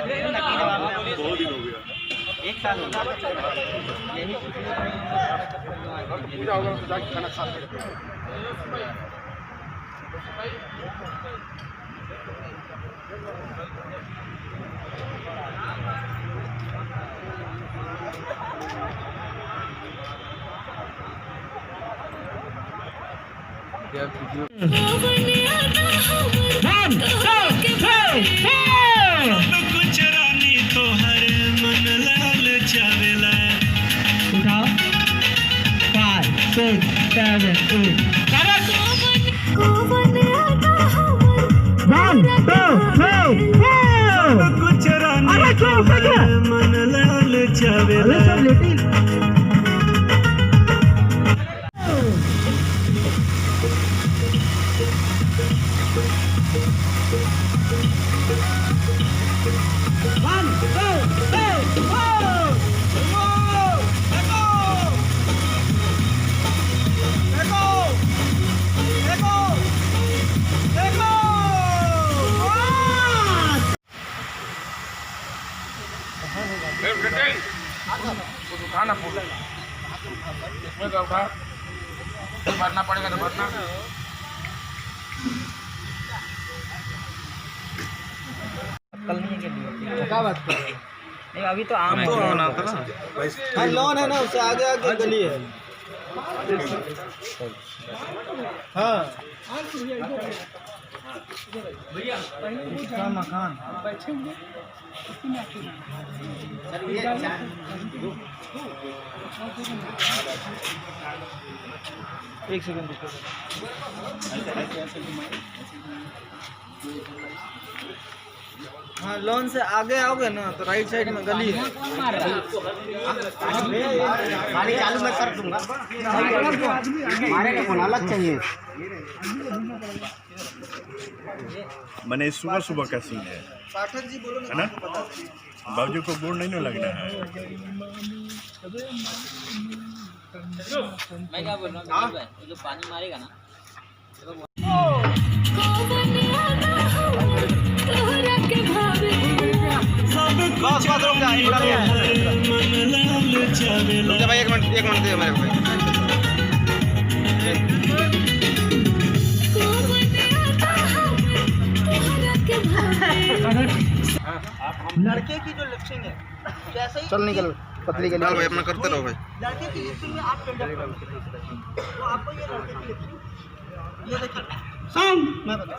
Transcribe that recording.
बहुत दिन हो गया, 1 साल हो गया। यही पूजा होगा तो जाके खाना खा सकते हैं। कुछ रानी तो हर मन लाल चावेला। 5, 6, 7, 8. कुछ रानी तो हर मन लाल चावेला। उठाना पूरा इसमें का उठा, भरना पड़ेगा तो भरना। कल नहीं है कि क्या बात कर रहे हो? नहीं अभी तो आम तो है ना था ना, हाँ लॉन है ना, उससे आगे आगे गली है। हाँ इसका मकान एक सेकंड हाँ लॉन से आगे आओगे ना तो राइट साइड में गली है। गाड़ी चालू मैं कर दूंगा। हमारे को फोन अलग चाहिए। मैंने सुबह सुबह का सीन है पाठक जी बोलो है ना, बाबूजी को बोर्ड नहीं ना लगना है। मैं क्या बोल रहा हूँ जो पानी मारेगा ना बस रुक जा भाई, 1 मिनट दे मेरे को। लड़के की जो लिपसिंग है जैसे ही चल निकल पतली गली भाई अपना करते रहो भाई। लड़के की लिपसिंग में आप तो आपको ये लड़के की लिपसिंग ये देखिए मैं बता